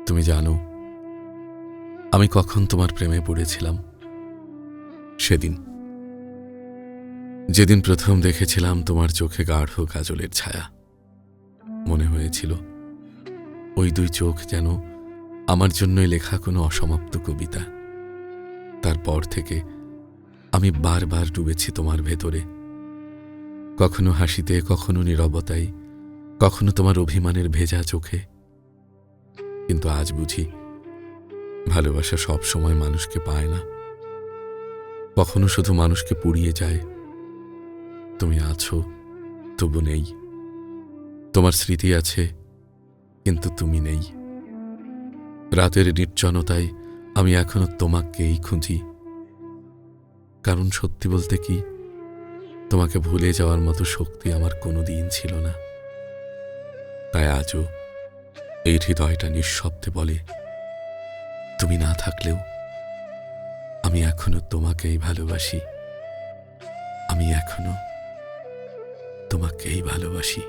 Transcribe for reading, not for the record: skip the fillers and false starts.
তুমি জানো আমি কখন তোমার প্রেমে পড়েছিলাম? সেদিন, যেদিন প্রথম দেখেছিলাম তোমার চোখে গাঢ় কাজলের ছায়া। মনে হয়েছিল ওই দুই চোখ যেন আমার জন্যই লেখা কোনো অসমাপ্ত কবিতা। তারপর থেকে আমি বারবার ডুবেছি তোমার ভেতরে, কখনো হাসিতে, কখনো নীরবতায়, কখনো তোমার অভিমানের ভেজা চোখে। কিন্তু আজ বুঝি ভালোবাসা সব সময় মানুষকে পায় না, কখনো শুধু মানুষকে পুড়িয়ে যায়। তুমি আছো, তবু নেই। তোমার স্মৃতি আছে, কিন্তু তুমি নেই। রাতের নির্জনতায় আমি এখনো তোমাকেই খুঁজি, কারণ সত্যি বলতে কি, তোমাকে ভুলে যাওয়ার মতো শক্তি আমার কোনোদিন ছিল না। তাই আজও এই হৃদয়টা নিঃশব্দে বলে, তুমি না থাকলেও আমি এখনো তোমাকেই ভালোবাসি। আমি এখনো তোমাকেই ভালোবাসি।